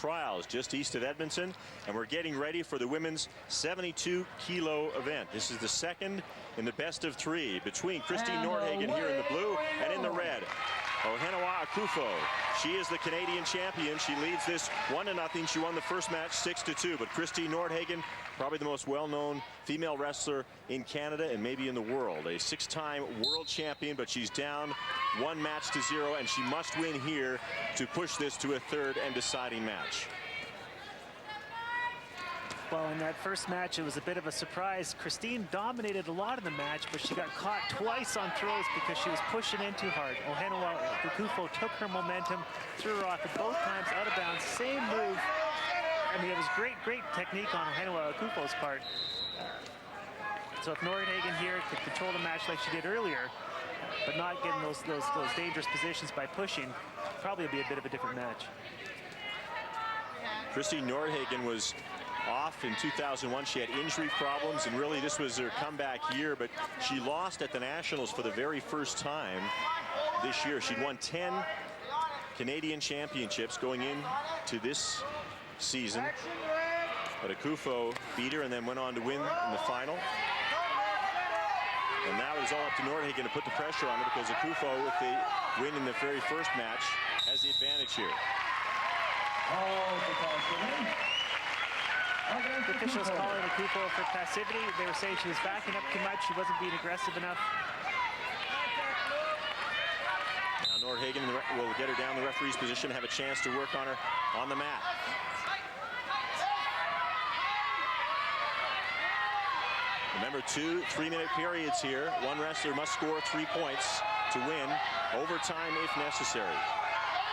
Trials just east of Edmonton, and we're getting ready for the women's 72-kilo event. This is the second in the best of three between Christine Nordhagen here in the blue and in the red, Ohenawa Akuffo. She is the Canadian champion. She leads this 1-0. She won the first match 6-2. But Christine Nordhagen, probably the most well-known female wrestler in Canada and maybe in the world. A 6-time world champion, but she's down 1-0, and she must win here to push this to a third and deciding match. Well, in that first match, it was a bit of a surprise. Christine dominated a lot of the match, but she got caught twice on throws because she was pushing in too hard. Ohenawa Akuffo took her momentum, threw her off at both times, out of bounds, same move. I mean, it was great technique on Ohenawa Akuffo's part. So if Nordhagen here could control the match like she did earlier, but not getting those dangerous positions by pushing, probably would be a bit of a different match. Christine Nordhagen was off in 2001. She had injury problems, and really this was her comeback year, but she lost at the Nationals for the very first time this year. She'd won 10 Canadian championships going into this season, but Akuffo beat her and then went on to win in the final. And now it is all up to Nordhagen to put the pressure on her, because Akuffo, with the win in the very first match, has the advantage here. The officials calling Akuffo for passivity. They were saying she was backing up too much. She wasn't being aggressive enough. Now Nordhagen will get her down the referee's position, have a chance to work on her on the mat. Remember, 2 3-minute periods here. One wrestler must score 3 points to win, overtime if necessary.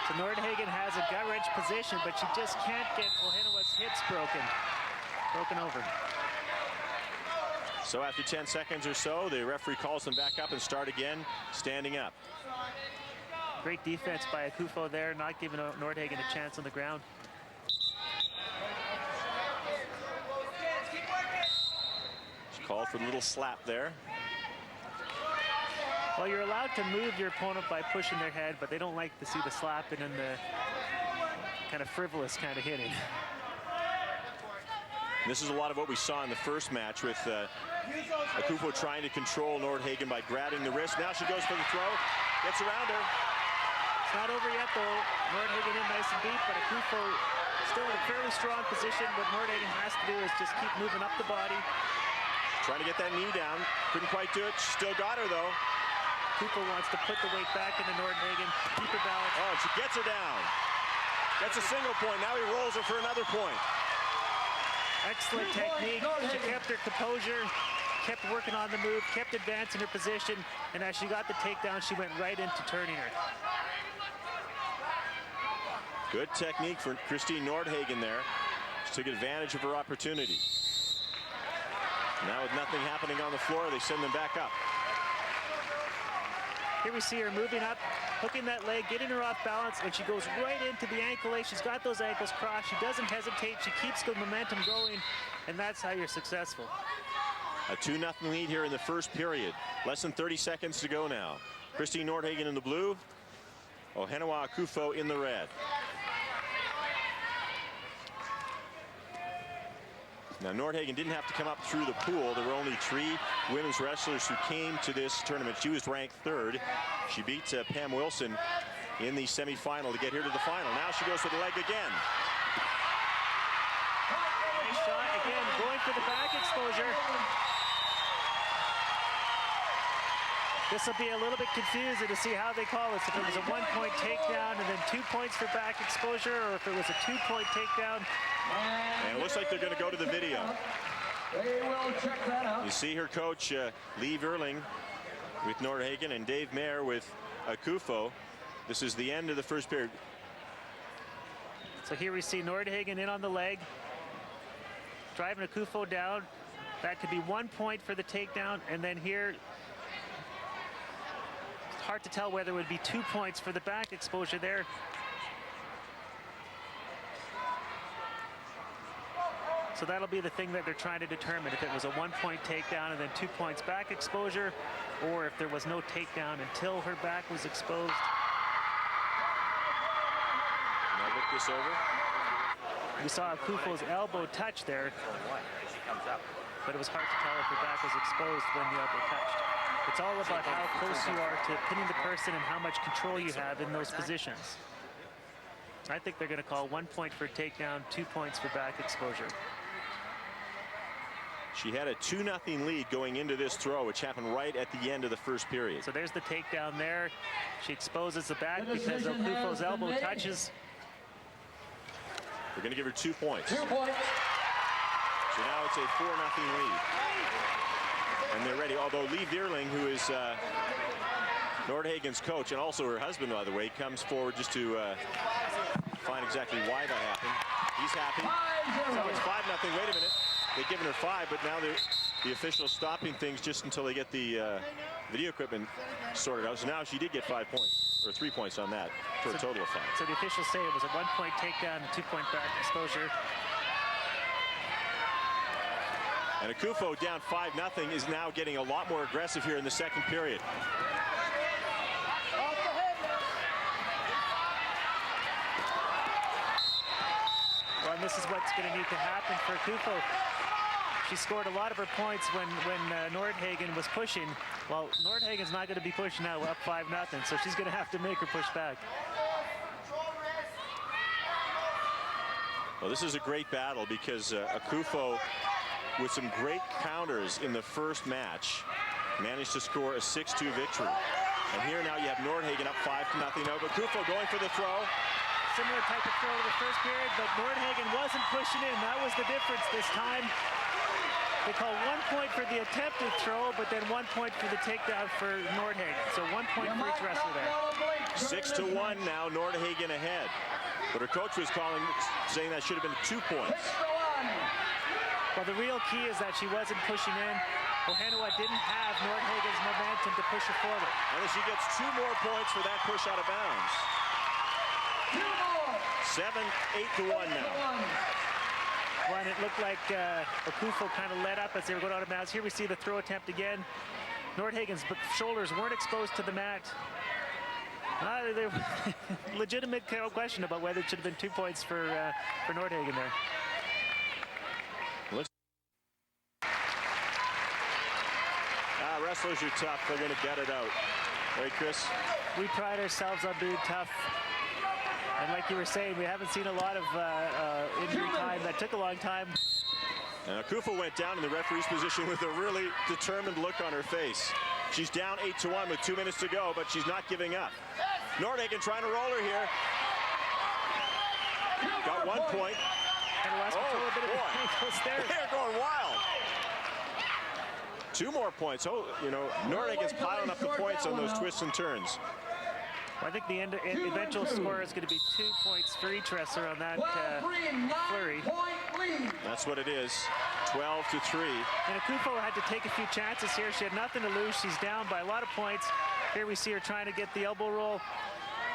So Nordhagen has a gut-wrench position, but she just can't get Ohenawa's hips broken over. So after 10 seconds or so, the referee calls them back up and start again, standing up. Great defense by Akuffo there, not giving Nordhagen a chance on the ground. She called for a little slap there. Well, you're allowed to move your opponent by pushing their head, but they don't like to see the slapping and the kind of frivolous kind of hitting. This is a lot of what we saw in the first match, with Akuffo trying to control Nordhagen by grabbing the wrist. Now she goes for the throw, gets around her. It's not over yet, though. Nordhagen in nice and deep, but Akuffo still in a fairly strong position. What Nordhagen has to do is just keep moving up the body. Trying to get that knee down. Couldn't quite do it. She still got her, though. Akuffo wants to put the weight back into Nordhagen, keep her balance. Oh, and she gets her down. That's a single point. Now he rolls her for another point. Excellent technique. She kept her composure, kept working on the move, kept advancing her position, and as she got the takedown, she went right into turning her. Good technique for Christine Nordhagen there. She took advantage of her opportunity. Now with nothing happening on the floor, they send them back up. Here we see her moving up, hooking that leg, getting her off balance, and she goes right into the ankle leg. She's got those ankles crossed. She doesn't hesitate. She keeps the momentum going, and that's how you're successful. A 2-0 lead here in the first period. Less than 30 seconds to go now. Christine Nordhagen in the blue, Ohenawa Akuffo in the red. Now, Nordhagen didn't have to come up through the pool. There were only 3 women's wrestlers who came to this tournament. She was ranked 3rd. She beat Pam Wilson in the semifinal to get here to the final. Now she goes for the leg again. Nice shot again, going for the back exposure. This will be a little bit confusing to see how they call this. If it was a 1-point takedown and then 2 points for back exposure, or if it was a 2-point takedown. And it looks like they're going to go to the video. They will check that out. You see her coach, Lee Verling, with Nordhagen, and Dave Mayer with Akuffo. This is the end of the first period. So here we see Nordhagen in on the leg, driving Akuffo down. That could be 1 point for the takedown, and then here, it's hard to tell whether it would be 2 points for the back exposure there. So that'll be the thing that they're trying to determine, if it was a 1-point takedown and then 2 points back exposure, or if there was no takedown until her back was exposed. Now look this over. We saw Akuffo's elbow touch there, but it was hard to tell if her back was exposed when the elbow touched. It's all about how close you are to pinning the person and how much control you have in those positions. I think they're going to call 1 point for takedown, 2 points for back exposure. She had a 2-0 lead going into this throw, which happened right at the end of the first period. So there's the takedown there. She exposes the back because Akuffo's elbow touches. We're going to give her 2 points. 2 points. So now it's a 4-0 lead. And they're ready, although Lee Vierling, who is Nordhagen's coach, and also her husband, by the way, comes forward just to find exactly why that happened. He's happy. So it's 5-0. Wait a minute. They've given her 5, but now the official's stopping things just until they get the video equipment sorted out. So now she did get 5 points, or 3 points on that, for a total of 5. So the officials say it was a 1 point takedown and 2 point back exposure. And Akuffo, down 5-0, is now getting a lot more aggressive here in the second period. Well, and this is what's going to need to happen for Akuffo. She scored a lot of her points when Nordhagen was pushing. Well, Nordhagen's not going to be pushing now up 5-0, so she's going to have to make her push back. Well, this is a great battle because Akuffo, with some great counters in the first match, managed to score a 6-2 victory. And here now you have Nordhagen up 5-0. Now Akuffo going for the throw. Similar type of throw to the first period, but Nordhagen wasn't pushing in. That was the difference this time. They call 1 point for the attempted throw, but then 1 point for the takedown for Nordhagen. So 1 point for each wrestler there. 6-1 now, Nordhagen ahead. But her coach was saying that should have been 2 points. Well, the real key is that she wasn't pushing in. Ohenawa didn't have Nordhagen's momentum to push her forward. And she gets 2 more points for that push out of bounds. 7-8-1 now. Well, and it looked like Akuffo kind of let up as they were going out of bounds. Here we see the throw attempt again. Nordhagen's shoulders weren't exposed to the mat. Legitimate question about whether it should have been 2 points for Nordhagen there. Wrestlers are tough. They're going to gut it out. Right, Chris? We pride ourselves on being tough. And like you were saying, we haven't seen a lot of injury time. That took a long time. Now, Akuffo went down in the referee's position with a really determined look on her face. She's down 8-1 with 2 minutes to go, but she's not giving up. Nordhagen trying to roll her here. Got 1 point. And lost control a bit of the ankles there. They're going wild. 2 more points. Oh, you know, Nordhagen's piling up the points on those twists and turns. Well, I think the eventual score is going to be 2 points for each wrestler on that flurry. That's what it is. 12-3. And Akuffo had to take a few chances here. She had nothing to lose. She's down by a lot of points. Here we see her trying to get the elbow roll.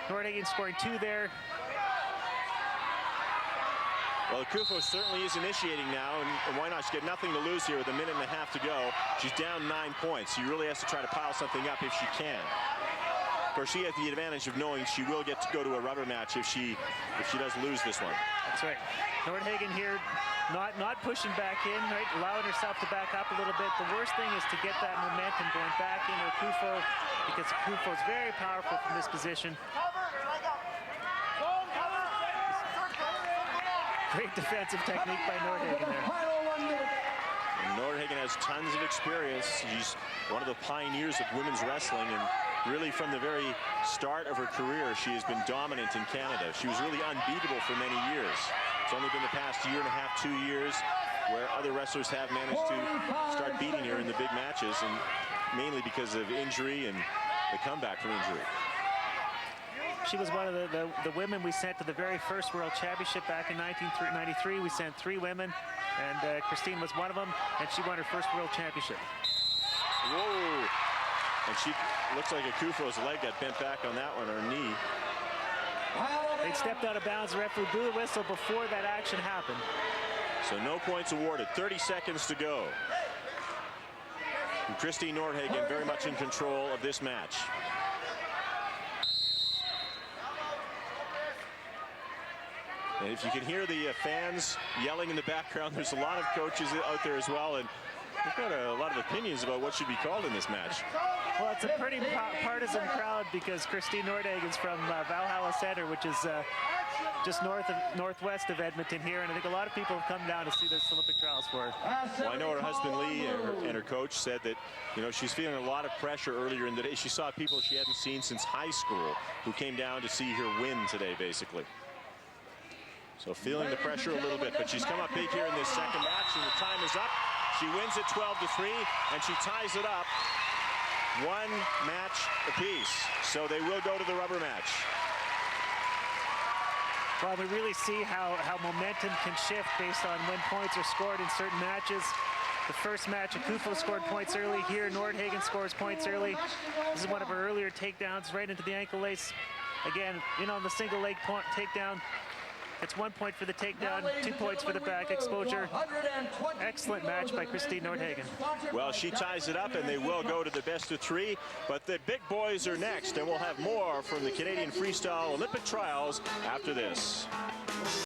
Nordhagen scoring 2 there. Well, Akuffo certainly is initiating now, and why not? She's got nothing to lose here with 1.5 minutes to go. She's down 9 points. She really has to try to pile something up if she can. Of course, she has the advantage of knowing she will get to go to a rubber match if she does lose this one. That's right. Nordhagen here not pushing back in, right? Allowing herself to back up a little bit. The worst thing is to get that momentum going back into Akuffo, because Akuffo is very powerful from this position. Great defensive technique by Nordhagen there. And Nordhagen has tons of experience. She's one of the pioneers of women's wrestling, and really from the very start of her career, she has been dominant in Canada. She was really unbeatable for many years. It's only been the past 1.5 years, 2 years, where other wrestlers have managed to start beating her in the big matches, and mainly because of injury and the comeback from injury. She was one of the women we sent to the very first World Championship back in 1993. We sent 3 women, and Christine was one of them, and she won her first World Championship. Whoa! And she looks like Akuffo's leg got bent back on that one, her knee. They'd stepped out of bounds. The referee blew the whistle before that action happened. So no points awarded. 30 seconds to go. And Christine Nordhagen very much in control of this match. And if you can hear the fans yelling in the background, there's a lot of coaches out there as well, and we've got a lot of opinions about what should be called in this match. Well, it's a pretty partisan crowd because Christine Nordhagen's from Valhalla Center, which is just northwest of Edmonton here, and I think a lot of people have come down to see this Olympic trials for her. Well, I know her husband Lee and her coach said that, you know, she's feeling a lot of pressure earlier in the day. She saw people she hadn't seen since high school who came down to see her win today, basically. So feeling the pressure a little bit, but she's come up big here in this second match, and the time is up. She wins it 12-3, and she ties it up 1 match apiece. So they will go to the rubber match. Well, we really see how momentum can shift based on when points are scored in certain matches. The first match, Akuffo scored points early. Here, Nordhagen scores points early. This is one of her earlier takedowns right into the ankle lace. Again, in on the single leg takedown. It's 1 point for the takedown, 2 points for the back exposure. Excellent match by Christine Nordhagen. Well, she ties it up, and they will go to the best of 3. But the big boys are next, and we'll have more from the Canadian Freestyle Olympic Trials after this.